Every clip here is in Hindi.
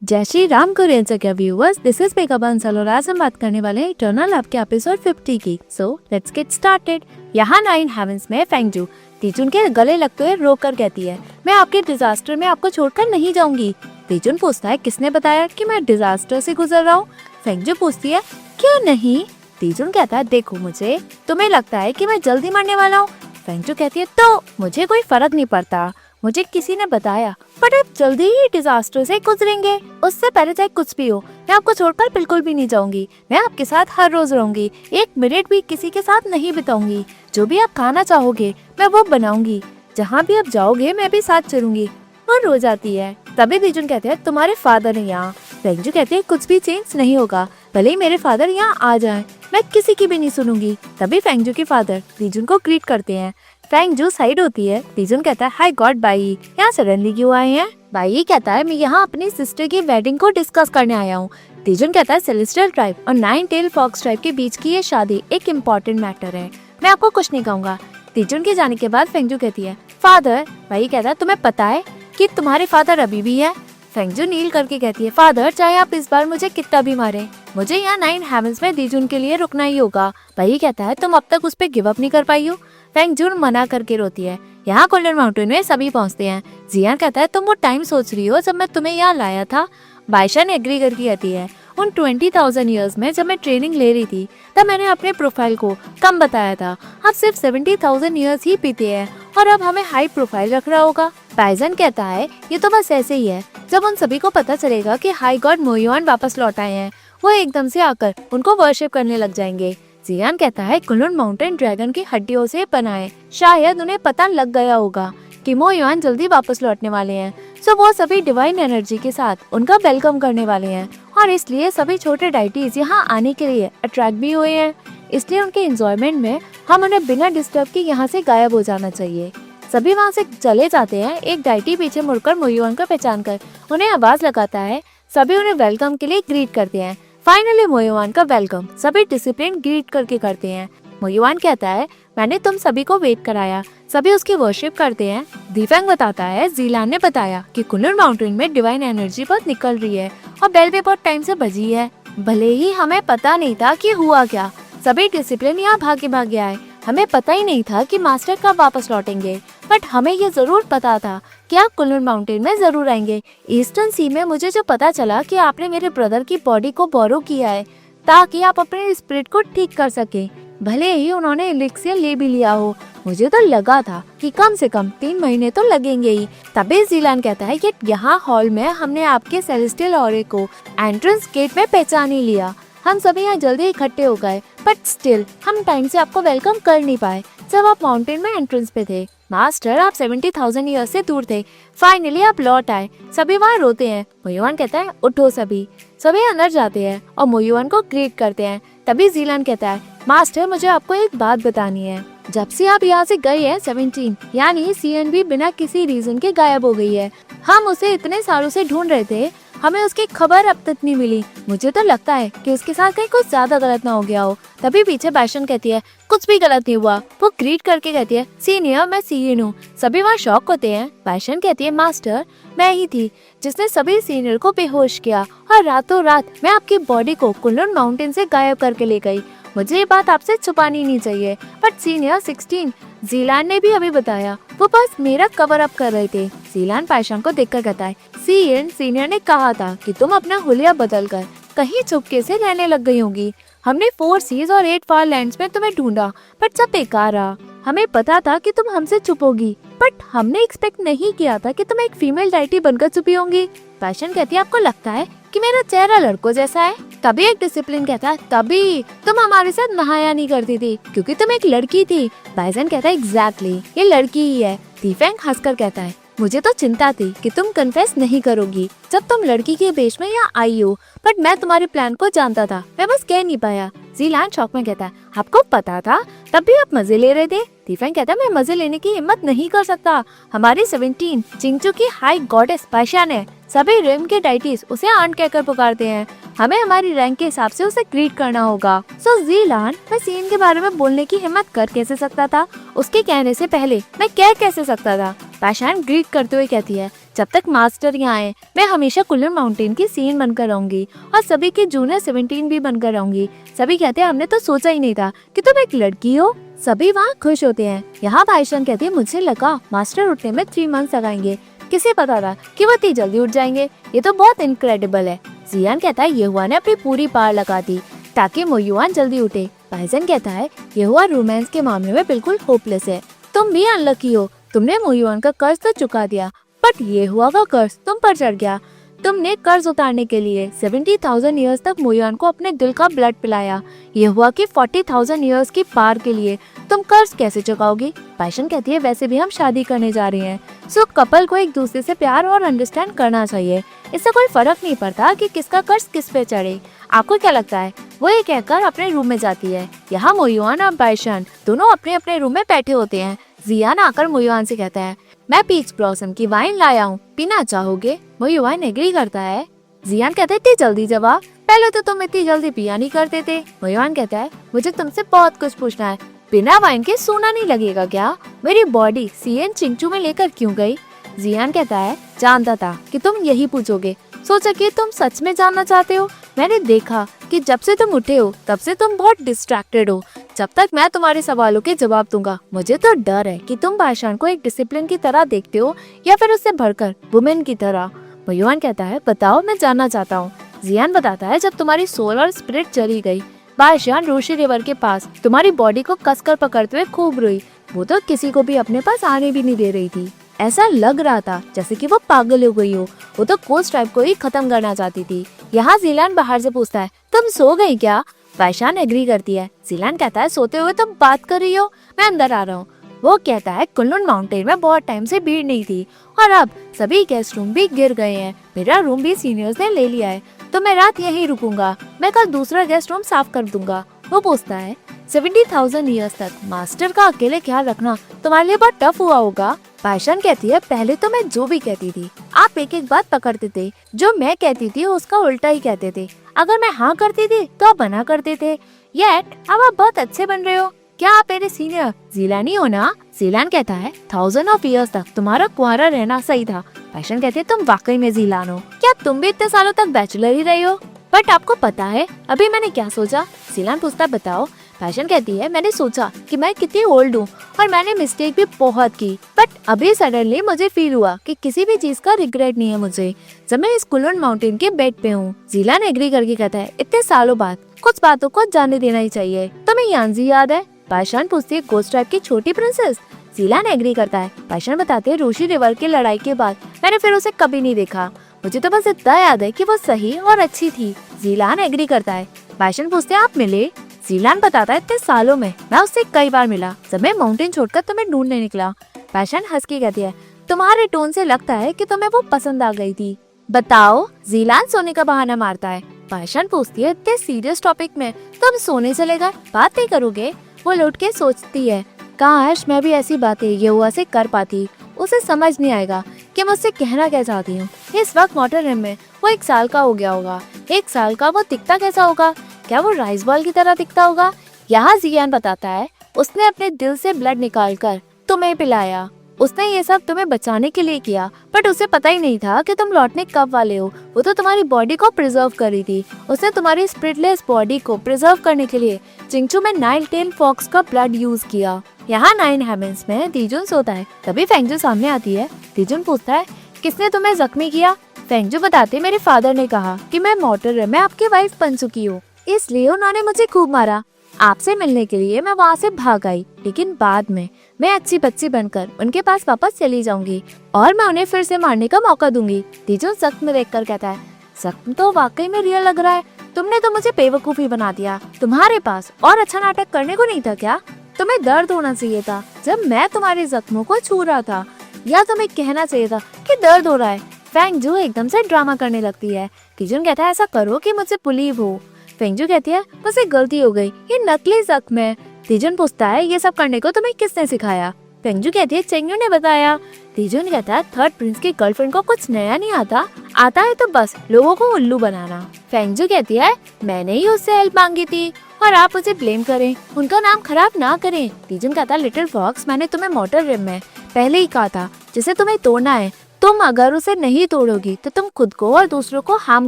जय श्री राम कोरियन जगह viewers, this is mega Bansal और आज हम बात करने वाले हैं इटर्नल लव के एपिसोड 50 की। So let's get started. यहाँ 9 हेवंस में फेंगजू तीजुन के गले लगते हुए रोकर कहती है, मैं आपके डिजास्टर में आपको छोड़कर नहीं जाऊंगी। तीजुन पूछता है, किसने बताया कि मैं डिजास्टर से गुजर रहा हूँ? फेंगजू पूछती है, क्यों नहीं? तीजुन कहता है, देखो मुझे तुम्हें लगता है कि मैं जल्दी मरने वाला हूँ। फेंगजू कहती है, तो मुझे कोई फर्क नहीं पड़ता, मुझे किसी ने बताया, बट आप जल्दी ही डिजास्टर से गुजरेंगे। उससे पहले चाहे कुछ भी हो, मैं आपको छोड़कर बिल्कुल भी नहीं जाऊंगी। मैं आपके साथ हर रोज रहूंगी, एक मिनट भी किसी के साथ नहीं बिताऊंगी। जो भी आप खाना चाहोगे मैं वो बनाऊंगी, जहाँ भी आप जाओगे मैं भी साथ चलूंगी। वो रो जाती है। तभी तीजुन कहते हैं, तुम्हारे फादर है यहाँ। फेंगजू कहते हैं, कुछ भी चेंज नहीं होगा, भले ही मेरे फादर यहाँ आ जाएं, मैं किसी की भी नहीं सुनूंगी। तभी फेंगजू के फादर तीजुन को ग्रीट करते हैं। फेंगजू साइड होती है। तीजुन कहता है, हाय गॉड बाई, यहाँ सडनली क्यों आए हैं? बाई कहता है, मैं यहाँ अपनी सिस्टर की वेडिंग को डिस्कस करने आया हूँ। तीजुन कहता है, सेलेस्टियल ट्राइब और 9 टेल फॉक्स ट्राइब के बीच की ये शादी एक इम्पोर्टेंट मैटर है, मैं आपको कुछ नहीं कहूँगा। तीजुन के जाने के बाद फेंगजू कहती है, फादर। बाई कहता है, तुम्हें पता है कि तुम्हारे फादर अभी भी है? फेंगजू नील करके कहती है, फादर चाहे आप इस बार मुझे कितना भी मारे, मुझे यहाँ 9 हेवंस में तीजुन के लिए रुकना ही होगा। भाई कहता है, तुम अब तक उस पर गिव अप नहीं कर पाई हो? फेंगजू मना करके रोती है। यहाँ गोल्डन माउंटेन में सभी पहुँचते हैं। जियान कहता है, तुम वो टाइम सोच रही हो जब मैं तुम्हें यहाँ लाया था? बाइशन एग्री करके कहती है, उन 20,000 ईयर्स में जब मैं ट्रेनिंग ले रही थी तब मैंने अपने प्रोफाइल को कम बताया था। अब सिर्फ 70,000 ईयर्स ही पीते हैं और अब हमें हाई प्रोफाइल रखना होगा। बाइजन कहता है, ये तो बस ऐसे ही है, जब उन सभी को पता चलेगा कि हाई गॉड मोयुआन वापस लौट आए हैं, वो एकदम से आकर उनको वर्शिप करने लग जाएंगे। जियान कहता है, कुनलुन माउंटेन ड्रैगन की हड्डियों से बना है, शायद उन्हें पता लग गया होगा कि मोयुआन जल्दी वापस लौटने वाले हैं। सो वो सभी डिवाइन एनर्जी के साथ उनका वेलकम करने वाले हैं और इसलिए सभी छोटे डाइटीज यहाँ आने के लिए अट्रैक्ट भी हुए हैं। इसलिए उनके एंजॉयमेंट में हम उन्हें बिना डिस्टर्ब के यहाँ से गायब हो जाना चाहिए। सभी वहाँ से चले जाते हैं। एक डाइटी पीछे मुड़कर मोयुआन को पहचान कर उन्हें आवाज लगाता है। सभी उन्हें वेलकम के लिए ग्रीट करते हैं। फाइनली मोयुआन का वेलकम सभी डिसिप्लिन ग्रीट करके करते हैं। मोयुआन कहता है, मैंने तुम सभी को वेट कराया। सभी उसकी वर्शिप करते हैं। दीफेंग बताता है, जीलान ने बताया कि कुनलुन माउंटेन में डिवाइन एनर्जी बहुत निकल रही है और बेल भी बहुत टाइम से बजी है। भले ही हमें पता नहीं था कि हुआ क्या, सभी डिसिप्लिन यहाँ भागे भागे आए। हमें पता ही नहीं था कि मास्टर कब वापस लौटेंगे, बट हमें ये जरूर पता था कि आप कुनलुन माउंटेन में जरूर आएंगे। ईस्टर्न सी में मुझे जो पता चला कि आपने मेरे ब्रदर की बॉडी को बोरो किया है ताकि आप अपने स्पिरिट को ठीक कर सके। भले ही उन्होंने एलिक्सियर ले भी लिया हो, मुझे तो लगा था कि कम से कम 3 महीने तो लगेंगे ही। तभी जीलान कहता है कि यहाँ हॉल में हमने आपके सेलेस्टियल ऑरे को एंट्रेंस गेट में पहचान ही लिया। हम सभी यहाँ जल्दी इकट्ठे हो गए, बट स्टिल हम टाइम से आपको वेलकम कर नहीं पाए जब आप माउंटेन में एंट्रेंस पे थे। मास्टर, आप 70,000 ईयर्स से दूर थे, फाइनली आप लौट आए। सभी वहाँ रोते हैं। मोयुआन कहता है, उठो सभी। सभी अंदर जाते हैं और मोयुआन को ग्रीट करते हैं। तभी जीलान कहता है, मास्टर मुझे आपको एक बात बतानी है। जब से आप यहाँ से गए हैं 17 यानी सीएन भी बिना किसी रीजन के गायब हो गई है। हम उसे इतने सालों से ढूंढ रहे थे, हमें उसकी खबर अब तक नहीं मिली। मुझे तो लगता है कि उसके साथ कहीं कुछ ज्यादा गलत ना हो गया हो। तभी पीछे बाइशन कहती है, कुछ भी गलत नहीं हुआ। वो ग्रीट करके कहती है, सीनियर मैं सीनियर हूँ। सभी वहाँ शॉक होते हैं। बाइशन कहती है, मास्टर मैं ही थी जिसने सभी सीनियर को बेहोश किया और रातों रात मैं आपकी बॉडी को कुनलुन माउंटेन से गायब करके ले गई। मुझे ये बात आपसे छुपानी नहीं चाहिए, बट सीनियर 16 जीलान ने भी अभी बताया, वो बस मेरा कवर अप कर रहे थे। जीलान पाइशान को देखकर कहता है, सीनियर ने कहा था कि तुम अपना हुलिया बदल कर कहीं चुपके से रहने लग गई होगी। हमने 4 सीज और 8 फार लैंड्स में तुम्हें ढूंढा, बट सब बेकार रहा। हमें पता था कि तुम हमसे छुपोगी, बट हमने एक्सपेक्ट नहीं किया था कि तुम एक फीमेल डाइटी बनकर छुपी होंगी। पैशन कहती है, आपको लगता है कि मेरा चेहरा लड़कों जैसा है? तभी एक डिसिप्लिन कहता है, तभी तुम हमारे साथ नहाया नहीं करती थी क्योंकि तुम एक लड़की थी। बाइजन कहता है, एग्जैक्टली ये लड़की ही है। दीफेंग हंसकर कहता है, मुझे तो चिंता थी कि तुम कन्फेस नहीं करोगी जब तुम लड़की के वेश में यहाँ आई हो, बट मैं तुम्हारे प्लान को जानता था, मैं बस कह नहीं पाया। जीलान शॉक में कहता है, आपको पता था तब भी आप मजे ले रहे थे? दीफेंग कहता है, मैं मजे लेने की हिम्मत नहीं कर सकता। हमारी 17 चिंगचू की हाई गॉडेस पाइशान है। सभी रिम के डाइटीज उसे आंट कहकर पुकारते हैं। हमें हमारी रैंक के हिसाब से उसे ग्रीट करना होगा। सो जीलान, मैं सीन के बारे में बोलने की हिम्मत कर कैसे सकता था? उसके कहने से पहले मैं कह कैसे सकता था? पाइशान ग्रीट करते हुए कहती है, जब तक मास्टर यहाँ आए मैं हमेशा कुल्लू माउंटेन की सीन बनकर रहूंगी और सभी की जूनियर 17 भी बनकर रहूंगी। सभी कहते हैं हमने तो सोचा ही नहीं था कि तुम एक लड़की हो। सभी वहाँ खुश होते हैं। यहाँ बाईशान कहती है मुझे लगा मास्टर उठने में 3 मंथ्स लगाएंगे, किसे पता था कि वो इतनी जल्दी उठ जाएंगे, ये तो बहुत इनक्रेडिबल है। जियान कहता है ये हुआ ने अपनी पूरी पार लगा दी ताकि मोयुआन जल्दी उठे। बाईजान कहता है ये हुआ रोमांस के मामले में बिल्कुल होपलेस है, तुम भी अनलकी हो, तुमने मोयुआन का कर्ज तो चुका दिया बट ये हुआ का कर्ज तुम पर चढ़ गया। तुमने कर्ज उतारने के लिए 70,000 ईयर्स तक मोयुआन को अपने दिल का ब्लड पिलाया, ये हुआ कि 40,000 ईयर्स की पार के लिए तुम कर्ज कैसे चुकाओगी। बाईशान कहती है वैसे भी हम शादी करने जा रहे हैं, सो कपल को एक दूसरे से प्यार और अंडरस्टैंड करना चाहिए, इससे कोई फर्क नहीं पड़ता कि किसका कर्ज किस पे चढ़े। आपको क्या लगता है। वो ये कहकर अपने रूम में जाती है। यहाँ मोयुआन और बाईशान दोनों अपने अपने रूम में बैठे होते हैं। जियान आकर मोयुआन से कहता है मैं पीच ब्लॉसम की वाइन लाया हूँ, पीना चाहोगे। मोयुआन एग्री करता है। जियान कहते इतनी जल्दी जवाब, पहले तो तुम इतनी जल्दी पिया नहीं करते थे। मोयुआन कहता है मुझे तुमसे बहुत कुछ पूछना है, बिना वाइन के सोना नहीं लगेगा क्या। मेरी बॉडी सीएन चिंचू में लेकर क्यों गई। जियान कहता है जानता था कि तुम यही पूछोगे, सोचा कि तुम सच में जानना चाहते हो। मैंने देखा कि जब से तुम उठे हो तब से तुम बहुत डिस्ट्रैक्टेड हो। जब तक मैं तुम्हारे सवालों के जवाब दूंगा मुझे तो डर है कि तुम बाईशान को एक डिसिप्लिन की तरह देखते हो या फिर उससे बढ़कर वुमेन की तरह। मोयुआन कहता है बताओ, मैं जानना चाहता हूँ। जियान बताता है जब तुम्हारी सोल और स्पिरिट चली गई, बाईशान रोशी रिवर के पास तुम्हारी बॉडी को कसकर पकड़ते हुए खूब रोई, वो तो किसी को भी अपने पास आने भी नहीं दे रही थी। ऐसा लग रहा था जैसे कि वो पागल हो गई हो, वो तो कोस्ट ट्राइब को ही खत्म करना चाहती थी। यहाँ जिलान बाहर से पूछता है तुम सो गई क्या। बाईशान एग्री करती है। जिलान कहता है सोते हुए तुम बात कर रही हो, मैं अंदर आ रहा हूँ। वो कहता है कुल्लू माउंटेन में बहुत टाइम से भीड़ नहीं थी और अब सभी गेस्ट रूम भी गिर गए हैं, मेरा रूम भी सीनियर्स ने ले लिया है, तो मैं रात यहीं रुकूंगा, मैं कल दूसरा गेस्ट रूम साफ कर दूंगा। वो पूछता है 70,000 ईयर्स तक मास्टर का अकेले ख्याल रखना तुम्हारे लिए बहुत टफ हुआ होगा। बाईशान कहती है पहले तो मैं जो भी कहती थी आप एक एक बात पकड़ते थे, जो मैं कहती थी उसका उल्टा ही कहते थे, अगर मैं हाँ करती थी तो आप मना करते थे, येट अब आप बहुत अच्छे बन रहे हो, क्या आप मेरे सीनियर जिलानी हो ना। जिलान कहता है 1000 ऑफ ईयर्स तक तुम्हारा कुंवारा रहना सही था। बाईशान कहती है तुम वाकई में जिलान हो, क्या तुम भी इतने सालों तक बैचलर ही रही हो। बट आपको पता है अभी मैंने क्या सोचा। जिलान पूछता बताओ। बाईशान कहती है मैंने सोचा कि मैं कितनी ओल्ड हूँ और मैंने मिस्टेक भी बहुत की, बट अभी सडनली मुझे फील हुआ कि किसी भी चीज का रिग्रेट नहीं है मुझे, जब मैं इस कुल्लू माउंटेन के बेड पे हूँ। जिलान एग्री करके कहता है इतने सालों बाद कुछ बातों को जानने देना ही चाहिए, तुम्हें यांजी याद है। बाईशान पूछती है गोस्ट ट्राइब की छोटी प्रिंसेस। जिलान एग्री करता है। बाईशान बताते हैं रोशी रिवर की लड़ाई के बाद मैंने फिर उसे कभी नहीं देखा, मुझे तो बस इतना याद है कि वो सही और अच्छी थी। जिलान एग्री करता है। बाईशान पूछते हैं आप मिले। जिलान बताता है इतने सालों में मैं उससे कई बार मिला, जब मैं माउंटेन छोड़कर तुम्हें ढूंढने निकला। बाईशान हंस के कहती है तुम्हारे टोन से लगता है कि तुम्हें वो पसंद आ गई थी, बताओ। जिलान सोने का बहाना मारता है। बाईशान पूछती है इतने सीरियस टॉपिक में तुम सोने चले गए, बात नहीं करोगे। वो लौट के सोचती है काश मैं भी ऐसी बातें ये हुआ से कर पाती, उसे समझ नहीं आएगा कि मुझसे कहना क्या चाहती हूँ। इस वक्त मोटररिम में वो 1 साल का हो गया होगा। 1 साल का वो दिखता कैसा होगा, क्या वो राइस बॉल की तरह दिखता होगा। यहाँ जियान बताता है उसने अपने दिल से ब्लड निकालकर तुम्हें पिलाया, उसने ये सब तुम्हें बचाने के लिए किया, बट उसे पता ही नहीं था कि तुम लौटने कब वाले हो। वो तो तुम्हारी बॉडी को प्रिजर्व कर रही थी, उसने तुम्हारी स्पिरिटलेस बॉडी को प्रिजर्व करने के लिए चिंचू में नाइल टेल फॉक्स का ब्लड यूज किया। यहाँ 9 हेवंस में तीजुन सोता है, तभी फेंगजू सामने आती है। तीजुन पूछता है किसने तुम्हें जख्मी किया। फेंगजू बताते मेरे फादर ने कहा कि मैं मोटर में आपकी वाइफ बन चुकी हूँ, इसलिए उन्होंने मुझे खूब मारा। आपसे मिलने के लिए मैं वहाँ से भाग आई, लेकिन बाद में मैं अच्छी बच्ची बनकर उनके पास वापस चली जाऊंगी और मैं उन्हें फिर से मारने का मौका दूंगी। तीजुन जख्म देखकर कहता है जख्म तो वाकई में रियल लग रहा है, तुमने तो मुझे बेवकूफी बना दिया, तुम्हारे पास और अच्छा नाटक करने को नहीं था क्या। तुम्हें दर्द होना चाहिए था जब मैं तुम्हारे जख्मों को छू रहा था, या तुम्हें कहना चाहिए था कि दर्द हो रहा है। फेंगजू एकदम से ड्रामा करने लगती है। तीजुन कहता है ऐसा करो कि मुझसे बिलीव हो। फेंगजू कहती है मुझसे गलती हो गई, ये नकली जख्म है। तीजुन पूछता है ये सब करने को तुम्हें किसने सिखाया। फेंगजू कहती है चेंगू ने बताया। तीजुन कहता है थर्ड प्रिंस की गर्लफ्रेंड को कुछ नया नहीं आता, आता है तो बस लोगों को उल्लू बनाना। फेंगजू कहती है मैंने ही उससे हेल्प मांगी थी और आप उसे ब्लेम करें, उनका नाम खराब ना करें। तीजुन कहता है लिटिल फॉक्स मैंने तुम्हें मोटर रिम में पहले ही कहा था जिसे तुम्हें तोड़ना है तुम अगर उसे नहीं तोड़ोगी तो तुम खुद को और दूसरों को हार्म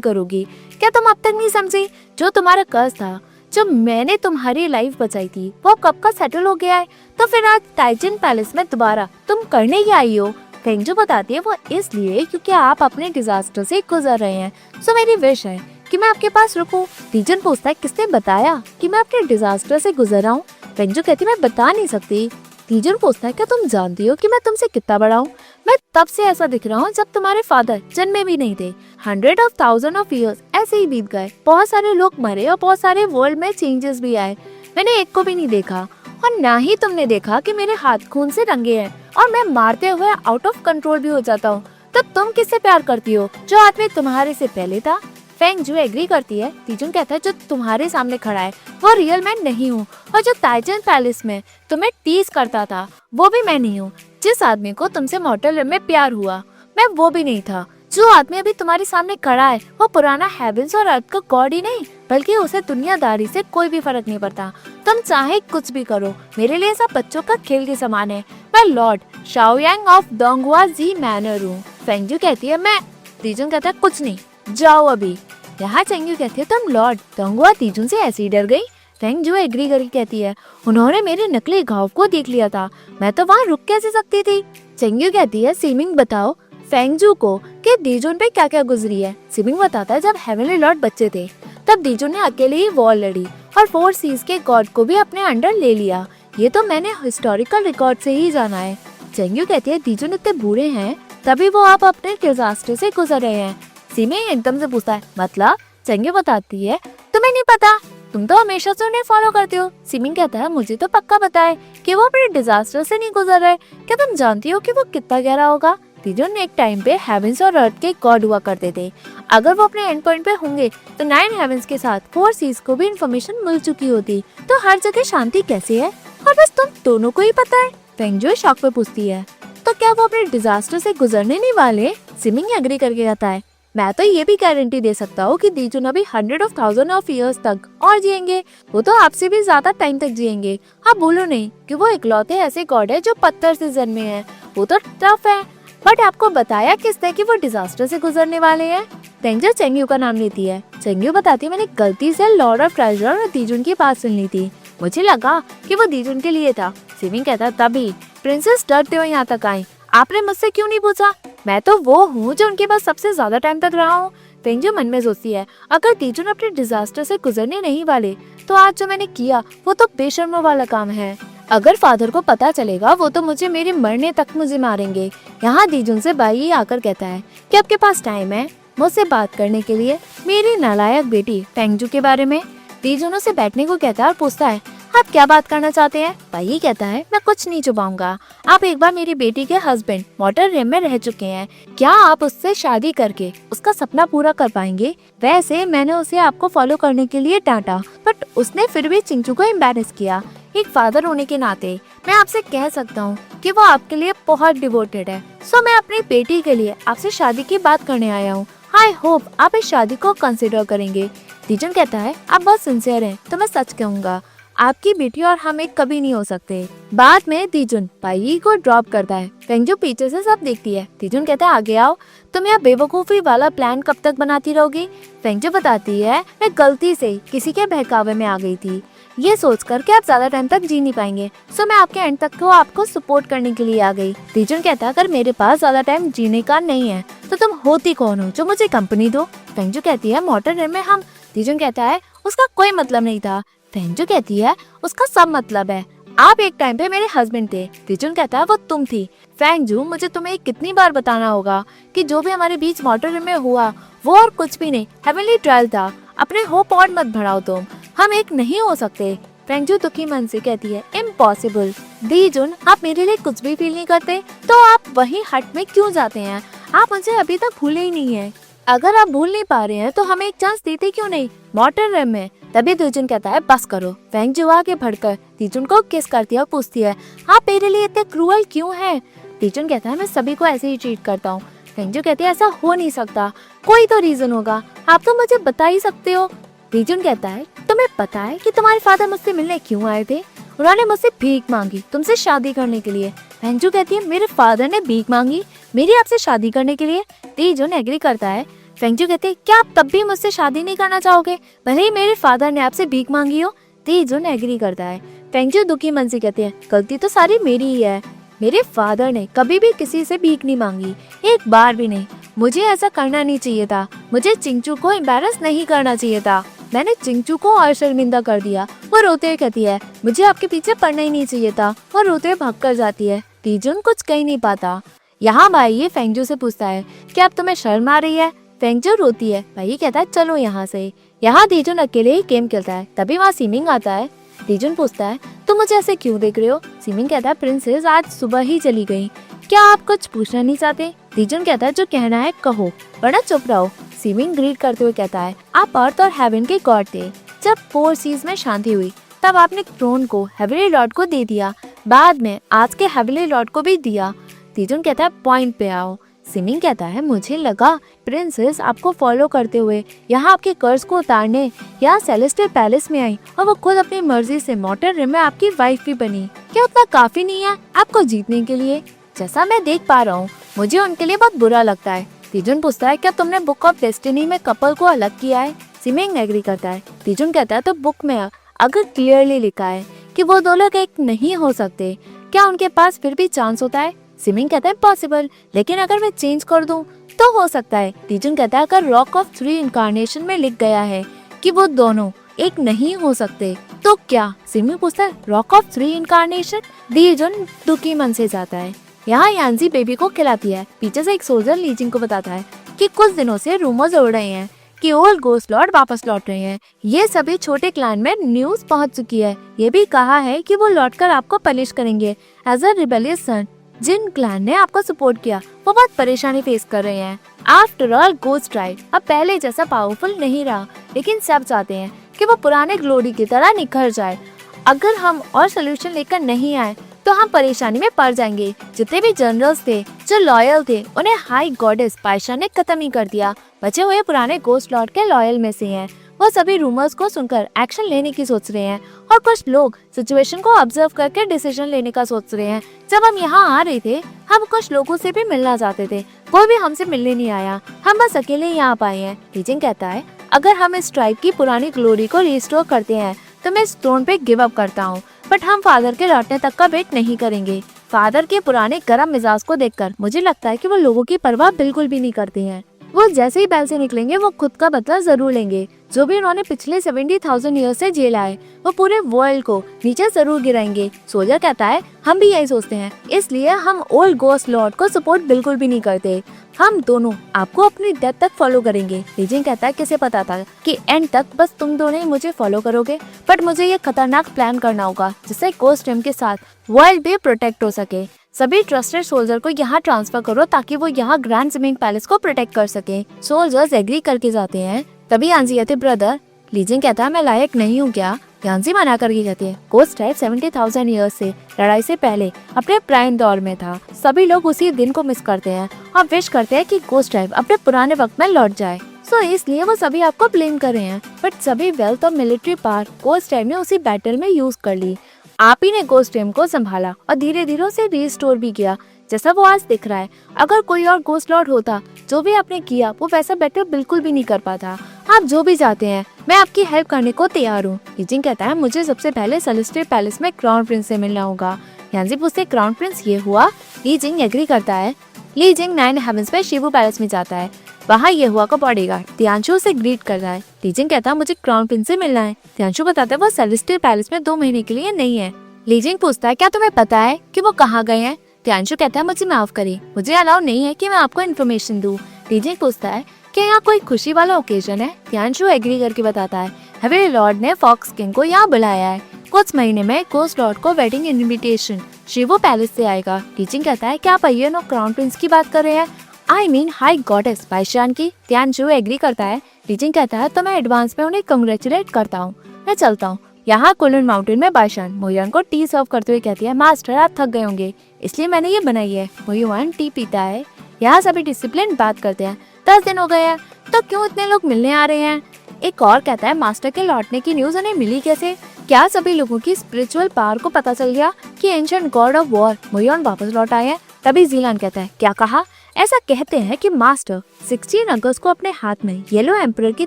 करोगी। क्या तुम अब तक नहीं समझी? जो तुम्हारा कर्ज था, जो मैंने तुम्हारी लाइफ बचाई थी, वो कब का सेटल हो गया है। तो फिर आज टाइजन पैलेस में दोबारा तुम करने ही आई हो। फेंगजू बताती है वो इसलिए क्योंकि आप अपने डिजास्टर से गुजर रहे हैं। सो मेरी विश है कि मैं आपके पास रुकूं। तीजन पूछता है किसने बताया कि मैं अपने डिजास्टर से गुजर रहा हूँ? फेंगजू कहती है मैं बता नहीं सकती। तीजन पूछता है क्या तुम जानती हो कि मैं तुमसे कितना बड़ा हूँ? मैं तब से ऐसा दिख रहा हूँ जब तुम्हारे फादर जन्मे भी नहीं थे। 100,000 of years ऐसे ही बीत गए। बहुत सारे लोग मरे और बहुत सारे वर्ल्ड में चेंजेस भी आए। मैंने एक को भी नहीं देखा और ना ही तुमने देखा कि मेरे हाथ खून से रंगे हैं और मैं मारते हुए आउट ऑफ कंट्रोल भी हो जाता हूँ। तो तुम किससे प्यार करती हो? जो आदमी तुम्हारे से पहले था। फेंगजू एग्री करती है। तीजन कहता है जो तुम्हारे सामने खड़ा है वो रियल मैं नहीं हूँ, और जो टाइजन पैलेस में तुम्हें टीज करता था वो भी मैं नहीं हूँ। जिस आदमी को तुमसे मॉर्टल में प्यार हुआ मैं वो भी नहीं था। जो आदमी अभी तुम्हारे सामने खड़ा है वो पुराना हेवेंस और अर्थ का गॉड ही नहीं, बल्कि उसे दुनियादारी से कोई भी फर्क नहीं पड़ता। तुम चाहे कुछ भी करो, मेरे लिए सब बच्चों का खेल के समान है। मैं लॉर्ड शाओयांग ऑफ डोंगहुआ जी मैनर हूँ। फेंगजू कहती है मैं। तीजन कहता है कुछ नहीं, जाओ अभी। यहाँ चेंगयू कहती है तुम लॉर्ड डोंगहुआ तीजन से ऐसी डर गई? फेंगजू एग्री करके कहती है उन्होंने मेरे नकली घाव को देख लिया था, मैं तो वहाँ रुक कैसे सकती थी? चेंगयू कहती है सिमिंग बताओ फेंगजू को कि दीजुन पे क्या क्या गुजरी है। सिमिंग बताता है जब हेवनली लॉर्ड बच्चे थे तब दीजुन ने अकेले ही वॉर लड़ी और 4 सीज के गॉड को भी अपने अंडर ले लिया। ये तो मैंने हिस्टोरिकल रिकॉर्ड से ही जाना है। चेंगयू कहती है दीजुन इतने बुरे हैं तभी वो आप अपने डिजास्टर से गुजर रहे हैं। सिमिंग एकदम से पूछता है मतलब? चेंगयू बताती है तुम्हें नहीं पता, तुम तो हमेशा से उन्हें फॉलो करते हो। सिमिंग कहता है मुझे तो पक्का पता है कि वो अपने डिजास्टर से नहीं गुजर रहे। क्या तुम जानती हो कि वो कितना गहरा होगा? तीजन ने एक टाइम पे हेवेंस और अर्थ के गॉड हुआ करते थे। अगर वो अपने एंड पॉइंट पे होंगे तो 9 हेवेंस के साथ 4 सीज को भी इन्फॉर्मेशन मिल चुकी होती, तो हर जगह शांति कैसे है और बस तुम दोनों को ही पता है? फेंगजू शॉक पे पूछती है तो क्या वो अपने डिजास्टर से गुजरने नहीं वाले? सिमिंग एग्री करके कहता है मैं तो ये भी गारंटी दे सकता हूँ कि दीजुन अभी 100,000 of years तक और जिएंगे। वो तो आपसे भी ज्यादा टाइम तक जिएंगे। हाँ बोलो नहीं कि वो इकलौते ऐसे गॉड है जो पत्थर से जन्मे हैं। वो तो टफ है, बट आपको बताया किसने कि वो डिजास्टर से गुजरने वाले हैं? फेंगजू चेंगयू का नाम लेती है। चेंगयू बताती है मैंने गलती से लॉर्ड ऑफ ट्रेजर और दीजुन की बात सुन ली थी, मुझे लगा कि वो दीजुन के लिए था। सिमिंग कहता तभी प्रिंसेस डरते हुए यहाँ तक आई, आपने मुझसे क्यों नहीं पूछा? मैं तो वो हूँ जो उनके पास सबसे ज्यादा टाइम तक रहा हूँ। फेंगजू मन में सोचती है अगर दीजुन अपने डिजास्टर से गुजरने नहीं वाले तो आज जो मैंने किया वो तो बेशर्मों वाला काम है। अगर फादर को पता चलेगा वो तो मुझे मेरे मरने तक मुझे मारेंगे। यहाँ दीजुन से भाई आकर कहता है कि आपके पास टाइम है मुझसे बात करने के लिए मेरी नालायक बेटी फेंगजू के बारे में। दीजुन उसे बैठने को कहता है और पूछता है आप क्या बात करना चाहते हैं? भाई कहता है मैं कुछ नहीं छुपाऊंगा, आप एक बार मेरी बेटी के हस्बैंड वाटर रेम में रह चुके हैं, क्या आप उससे शादी करके उसका सपना पूरा कर पाएंगे? वैसे मैंने उसे आपको फॉलो करने के लिए डांटा, बट उसने फिर भी चिंचू को एम्बैरेस किया। एक फादर होने के नाते मैं आपसे कह सकता हूँ कि वो आपके लिए बहुत डिवोटेड है। सो मैं अपनी बेटी के लिए आपसे शादी की बात करने आया हूँ। आई होप आप इस शादी को कंसिडर करेंगे। दीजुन कहता है आप बहुत सिंसियर हैं तो मैं सच कहूँगा आपकी बेटी और हम एक कभी नहीं हो सकते। बाद में दीजुन पाई को ड्रॉप करता है। फेंगजू पीछे से सब देखती है। दीजुन कहता है आगे आओ, तुम यह बेवकूफी वाला प्लान कब तक बनाती रहोगी? फेंगजू बताती है मैं गलती से किसी के बहकावे में आ गई थी, ये सोचकर कि आप ज्यादा टाइम तक जी नहीं पाएंगे, सो मैं आपके एंड तक को आपको सपोर्ट करने के लिए आ गई। दीजुन कहता है अगर मेरे पास ज्यादा टाइम जीने का नहीं है तो तुम होती कौन हो जो मुझे कंपनी दो? फेंगजू कहती है मॉडर्न में हम। दीजुन कहता है उसका कोई मतलब नहीं था। फेंगजू कहती है उसका सब मतलब है, आप एक टाइम पे मेरे हस्बैंड थे। दीजुन कहता है वो तुम थी। फेंगजू मुझे तुम्हें कितनी बार बताना होगा कि जो भी हमारे बीच मॉडर्न में हुआ वो और कुछ भी नहीं हेवनली ट्रायल था, अपने होप और मत बढ़ाओ तुम, हम एक नहीं हो सकते। फेंगजू दुखी मन से कहती है इम्पॉसिबल। दीजुन आप मेरे लिए कुछ भी फील नहीं करते तो आप वही हट में क्यों जाते हैं? आप मुझे अभी तक भूले ही नहीं है, अगर आप भूल नहीं पा रहे हैं तो हमें एक चांस देते क्यों नहीं मॉडर्न रेम में? तभी दीजुन कहता है बस करो। फेंगजू आगे बढ़कर दीजुन को किस करती है और पूछती है आप मेरे लिए इतने क्रूअल क्यों हैं? दीजुन कहता है मैं सभी को ऐसे ही ट्रीट करता हूँ। फेंगजू कहती है ऐसा हो नहीं सकता, कोई तो रीजन होगा, आप तो मुझे बता ही सकते हो। दीजुन कहता है तुम्हें पता है कि तुम्हारे फादर मुझसे मिलने क्यों आए थे? उन्होंने मुझसे भीख मांगी तुमसे शादी करने के लिए। फेंगजू कहती है मेरे फादर ने भीख मांगी? मेरी आपसे शादी करने के लिए? तीजुन एग्री करता है। फेंगजू कहते हैं क्या आप तब भी मुझसे शादी नहीं करना चाहोगे, भले ही मेरे फादर ने आपसे भीख मांगी हो? तीजुन एग्री करता है। फेंगजू दुखी मन से कहते हैं गलती तो सारी मेरी ही है, मेरे फादर ने कभी भी किसी से भीख नहीं मांगी, एक बार भी नहीं। मुझे ऐसा करना नहीं चाहिए था, मुझे चिंचू को एम्बैरस नहीं करना चाहिए था, मैंने चिंचू को और शर्मिंदा कर दिया। वो रोते हुए कहती है मुझे आपके पीछे पड़ना ही नहीं चाहिए था। वो रोते हुए भाग कर जाती है। तीजुन कुछ कह नहीं पाता। यहाँ भाई ये फेंगजू से पूछता है क्या अब तुम्हें शर्म आ रही है? फेंगजू रोती है। भाई कहता है चलो यहाँ से। यहाँ तीजुन अकेले ही गेम खेलता है, तभी वहाँ सीमिंग आता है। तीजुन पूछता है तुम मुझे ऐसे क्यों देख रहे हो? सीमिंग कहता है प्रिंसेस आज सुबह ही चली गई, क्या आप कुछ पूछना नहीं चाहते? तीजुन कहता है जो कहना है कहो, वरना चुप रहो। सीमिंग ग्रीट करते हुए कहता है आप अर्थ और हेवन के गॉड थे। जब 4 सीज में शांति हुई तब आपने थ्रोन को हेवनली लॉर्ड को दे दिया, बाद में आज के हेवनली लॉर्ड को भी दिया। तीजुन कहता है पॉइंट पे आओ। सीमिंग कहता है मुझे लगा प्रिंसेस आपको फॉलो करते हुए यहाँ आपके कर्ज को उतारने यहाँ सेलेस्टियल पैलेस में आई और वो खुद अपनी मर्जी से मॉर्टल रिम में आपकी वाइफ भी बनी। क्या उतना काफी नहीं है आपको जीतने के लिए? जैसा मैं देख पा रहा हूँ मुझे उनके लिए बहुत बुरा लगता है। तीजुन पूछता है क्या तुमने बुक ऑफ डेस्टिनी में कपल को अलग किया है? सीमिंग एग्री करता है। तीजुन कहता है तो बुक में अगर क्लियरली लिखा है कि वो दो लोग एक नहीं हो सकते, क्या उनके पास फिर भी चांस होता है? सीमिंग कहता है पॉसिबल, लेकिन अगर मैं चेंज कर दूं तो हो सकता है। तीजुन कहता है अगर रॉक ऑफ 3 इनकारनेशन में लिख गया है कि वो दोनों एक नहीं हो सकते तो क्या? सीमिंग पूछता है रॉक ऑफ 3 इनकारनेशन? तीजुन दुखी मन से जाता है। यहाँ यांजी बेबी को खिलाती है। पीछे से एक सोल्जर लीजिंग को बताता है कि कुछ दिनों से रूमर्स उड़ रहे हैं कि ओल्ड गोस्ट लॉर्ड वापस लौट रहे हैं। ये सभी छोटे क्लैन में न्यूज पहुंच चुकी है। ये भी कहा है कि वो लौटकर आपको पनिश करेंगे एज अ रिबेलियस सन। जिन क्लैन ने आपको सपोर्ट किया वो बहुत परेशानी फेस कर रहे हैं। आफ्टर ऑल गोस्ट ट्राइब अब पहले जैसा पावरफुल नहीं रहा, लेकिन सब चाहते हैं कि वो पुराने ग्लोरी की तरह निखर जाए। अगर हम और सोल्यूशन लेकर नहीं आए तो हम परेशानी में पड़ जाएंगे। जितने भी जनरल्स थे जो लॉयल थे उन्हें हाई गॉडेस पायशा ने खत्म ही कर दिया। बचे हुए पुराने गोस्ट लॉर्ड के लॉयल में से हैं। वो सभी रूमर्स को सुनकर एक्शन लेने की सोच रहे हैं और कुछ लोग सिचुएशन को ऑब्जर्व करके डिसीजन लेने का सोच रहे हैं। जब हम यहाँ आ रहे थे हम कुछ लोगों से भी मिलना चाहते थे, कोई भी हमसे मिलने नहीं आया, हम बस अकेले यहाँ पाए हैं। लीजिंग कहता है अगर हम इस ट्राइब की पुरानी ग्लोरी को रिस्टोर करते हैं तो मैं इस थ्रोन पे गिव अप करता हूँ, बट हम फादर के लौटने तक का वेट नहीं करेंगे। फादर के पुराने गर्म मिजाज को देखकर मुझे लगता है कि वो लोगों की परवाह बिल्कुल भी नहीं करते हैं। वो जैसे ही बैल से निकलेंगे वो खुद का बदला जरूर लेंगे। जो भी उन्होंने पिछले 70,000 ईयर से जेल आए वो पूरे वर्ल्ड को नीचे जरूर गिराएंगे। सोल्जर कहता है हम भी यही सोचते हैं, इसलिए हम ओल्ड गोस्ट लॉर्ड को सपोर्ट बिल्कुल भी नहीं करते। हम दोनों आपको अपनी डेथ तक फॉलो करेंगे। लीजिंग कहता है किसे पता था कि एंड तक बस तुम दोनों ही मुझे फॉलो करोगे, बट मुझे ये खतरनाक प्लान करना होगा जिससे गोस्ट रिम के साथ वर्ल्ड भी प्रोटेक्ट हो सके। सभी ट्रस्टेड सोल्जर को यहाँ ट्रांसफर करो ताकि वो यहाँ ग्रैंड स्विमिंग पैलेस को प्रोटेक्ट कर सके। सोल्जर्स एग्री करके जाते हैं। तभी यांजी कहते ब्रदर, लीजिंग कहता है मैं लायक नहीं हूँ क्या? यांजी मना करके कहती है गोस्ट ट्राइब 70,000 ईयर्स से लड़ाई से पहले अपने प्राइम दौर में था। सभी लोग उसी दिन को मिस करते हैं और विश करते हैं कि गोस्ट ट्राइब अपने पुराने वक्त में लौट जाए। सो इसलिए वो सभी आपको ब्लेम कर रहे हैं, बट सभी वेल्थ और मिलिट्री पावर गोस्ट ट्राइब ने उसी बैटल में यूज कर ली। आप ही ने गोस्ट ट्राइब को संभाला और धीरे धीरे उसे रिस्टोर भी किया जैसा वो आज दिख रहा है। अगर कोई और गोस्ट लॉर्ड होता जो भी आपने किया वो वैसा बेटर बिल्कुल भी नहीं कर पाता। आप जो भी चाहते हैं मैं आपकी हेल्प करने को तैयार हूँ। लीजिंग कहता है मुझे सबसे पहले सेलेस्टियल पैलेस में क्राउन प्रिंस से मिलना होगा। यांजी पूछते क्राउन प्रिंस ये हुआ? लीजिंग एग्री करता है। लीजिंग 9 हेवंस में शिवू पैलेस में जाता है। वहाँ ये हुआ का बॉडीगार्ड तियांशु से ग्रीट कर रहा है। लीजिंग कहता है मुझे क्राउन प्रिंस से मिलना है। तियांशु बताता है वो सेलेस्टियल पैलेस में 2 महीने के लिए नहीं है। लीजिंग पूछता है क्या तुम्हें पता है कि वो कहाँ गए हैं? तियांशु कहता है मुझे माफ करिए, मुझे अलाउ नहीं है कि मैं आपको इन्फॉर्मेशन दूं। लीजिंग पूछता है क्या यहाँ कोई खुशी वाला ओकेजन है? तियांशु एग्री करके बताता है हेवनली लॉर्ड ने फॉक्स किंग को यहाँ बुलाया है। कुछ महीने में गोस्ट लॉर्ड को वेडिंग इनविटेशन शिवो पैलेस से आएगा। लीजिंग कहता है क्या आप अय्यन और क्राउन प्रिंस की बात कर रहे हैं? आई मीन हाई गॉडेस पायशान की। तियांशु एग्री करता है। लीजिंग कहता है तो मैं एडवांस में उन्हें कंग्रेचुलेट करता हूँ, मैं चलता हूँ। यहाँ कुलन माउंटेन में बायशान मोयुआन को टी सर्व करते हुए कहती है मास्टर आप थक गए होंगे इसलिए मैंने ये बनाई है। मोयुआन टी पीता है। यहाँ सभी डिसिप्लिन बात करते हैं। 10 दिन हो गए हैं तो क्यों इतने लोग मिलने आ रहे हैं? एक और कहता है मास्टर के लौटने की न्यूज उन्हें मिली कैसे? क्या सभी लोगों की स्पिरिचुअल पावर को पता चल गया कि ancient God of war Mo Yuan वापस लौट आए हैं? तभी जीलान कहता है क्या कहा? ऐसा कहते हैं कि मास्टर 16 अगस्त को अपने हाथ में येलो एम्परर की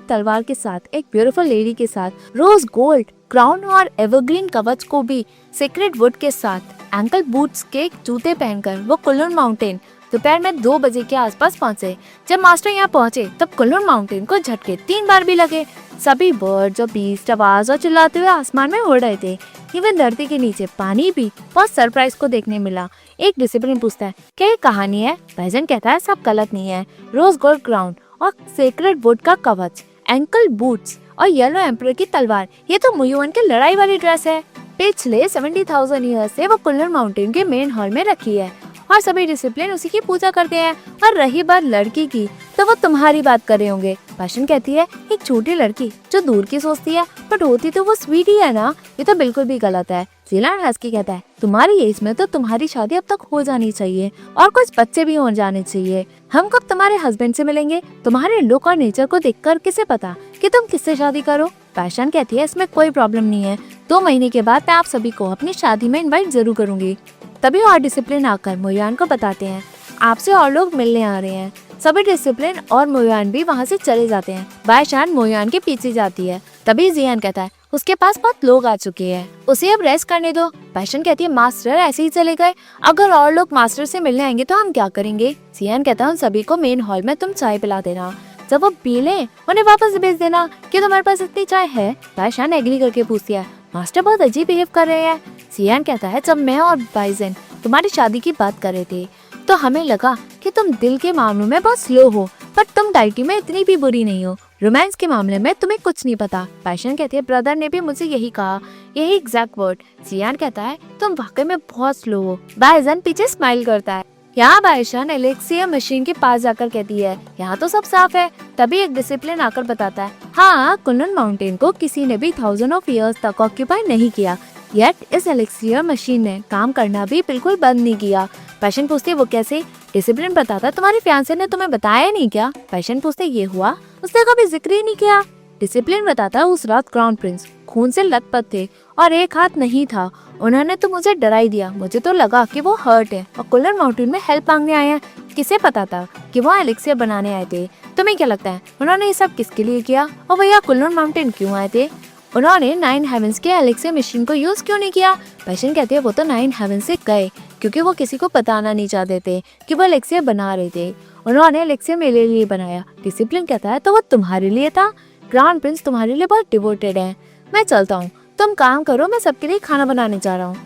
तलवार के साथ एक ब्यूटीफुल लेडी के साथ रोज गोल्ड क्राउन और एवरग्रीन कवच को भी सीक्रेट वुड के साथ एंकल बूट्स के जूते पहनकर वो कुल्लू माउंटेन दोपहर में 2 बजे के आसपास पहुंचे। जब मास्टर यहाँ पहुंचे तब कुल्लू माउंटेन को झटके 3 बार भी लगे। सभी बर्ड्स और बीस्ट आवाज और चिल्लाते हुए आसमान में उड़ रहे थे। इवन धरती के नीचे पानी भी बहुत सरप्राइज को देखने मिला। एक डिसिप्लिन पूछता है क्या ये कहानी है? भाईजान कहता है सब गलत नहीं है। रोज गोल्ड क्राउन और सेक्रेट वुड का कवच, एंकल बूट्स और येलो एम्परर की तलवार, ये तो मुयुआन की लड़ाई वाली ड्रेस है। पिछले 70,000 ईयर से वो कुल्लू माउंटेन के मेन हॉल में रखी है और सभी डिसिप्लिन उसी की पूजा करते हैं। और रही बात लड़की की तो वो तुम्हारी बात कर रहे होंगे। पैशन कहती है एक छोटी लड़की जो दूर की सोचती है बट होती तो वो स्वीट ही है ना, ये तो बिल्कुल भी गलत है। जिलान हंस के कहता है तुम्हारी एज में तो तुम्हारी शादी अब तक हो जानी चाहिए और कुछ बच्चे भी हो जाने चाहिए। हम कब तुम्हारे हस्बैंड से मिलेंगे? तुम्हारे लुक और नेचर को देखकर किसे पता कि तुम किससे शादी करो? पैशन कहती है इसमें कोई प्रॉब्लम नहीं है, 2 महीने के बाद मैं आप सभी को अपनी शादी में इन्वाइट जरूर करूंगी। तभी और डिसिप्लिन आकर मुयुआन को बताते हैं आपसे और लोग मिलने आ रहे हैं। सभी डिसिप्लिन और मुयुआन भी वहाँ से चले जाते हैं। बायशान मुयुआन के पीछे जाती है। तभी जियान कहता है उसके पास बहुत लोग आ चुके हैं, उसे अब रेस्ट करने दो। पैशन कहती है मास्टर ऐसे ही चले गए, अगर और लोग मास्टर से मिलने आएंगे तो हम क्या करेंगे? जियान कहता है उन सभी को मेन हॉल में तुम चाय पिला देना, जब वो पी ले उन्हें वापस भेज देना। कि तुम्हारे पास इतनी चाय है? बायशान एग्री करके पूछती है मास्टर बहुत अजीब बिहेव कर रहे हैं। जियान कहता है जब मैं और बाइजन तुम्हारी शादी की बात कर रहे थे तो हमें लगा कि तुम दिल के मामलों में बहुत स्लो हो, पर तुम डाइटी में इतनी भी बुरी नहीं हो। रोमांस के मामले में तुम्हें कुछ नहीं पता। पैशन कहती है ब्रदर ने भी मुझे यही कहा, यही एग्जैक्ट वर्ड। जियान कहता है तुम वाकई में बहुत स्लो हो। बाइजन पीछे स्माइल करता है। यहाँ बायशान एलेक्सिया मशीन के पास जाकर कहती है यहाँ तो सब साफ है। तभी एक डिसिप्लिन आकर बताता है हाँ कुल्लू माउंटेन को किसी ने भी 1000 ऑफ ईयर्स तक ऑक्यूपाई नहीं किया, येट इस एलेक्सिया मशीन ने काम करना भी बिल्कुल बंद नहीं किया। पैशन पूछती है वो कैसे? डिसिप्लिन बताता तुम्हारी फियांसे ने तुम्हें बताया नहीं क्या? पैशन पूछते ये हुआ, उसने कभी जिक्र ही नहीं किया। डिसिप्लिन बताता उस रात क्राउन प्रिंस खून से लथपथ थे और एक हाथ नहीं था। उन्होंने तो मुझे डरा ही दिया, मुझे तो लगा कि वो हर्ट है और कुल्लू माउंटेन में हेल्प मांगने आए हैं। किसे पता था कि वो एलेक्सिया बनाने आए थे? तुम्हें क्या लगता है उन्होंने ये सब किसके लिए किया और भैया कुल्लू माउंटेन क्यों आए थे? उन्होंने 9 हेवंस के एलेक्सिया मशीन को यूज क्यों नहीं किया? पैशन कहते हैं वो तो 9 हेवंस से गए क्योंकि वो किसी को बताना नहीं चाहते थे कि वो एलेक्सिया बना रहे थे। उन्होंने एलेक्सिया मेरे लिए बनाया। डिसिप्लिन कहता है तो वो तुम्हारे लिए था। क्राउन प्रिंस तुम्हारे लिए बहुत डिवोटेड है। मैं चलता हूँ, तुम काम करो, मैं सबके लिए खाना बनाने जा रहा हूँ।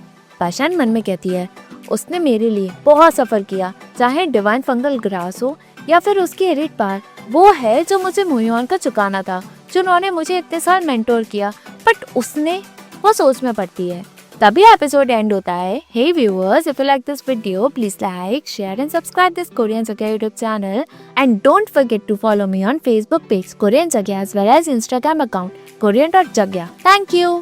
पैशन मन में कहती है उसने मेरे लिए बहुत सफर किया, चाहे डिवाइन फंगल ग्रास हो या फिर उसकी एरिड पार। वो है जो मुझे मुयुआन का चुकाना था, जो उन्होंने मुझे इतने साल मेंटोर किया, बट उसने वो सोच में पड़ती है। तभी एपिसोड एंड होता है। Hey viewers, if you like this video please like, share and subscribe this Korean जगह YouTube channel and don't forget to follow me on Facebook page Korean Jagya as well as Instagram account Korean.Jagya. Thank you.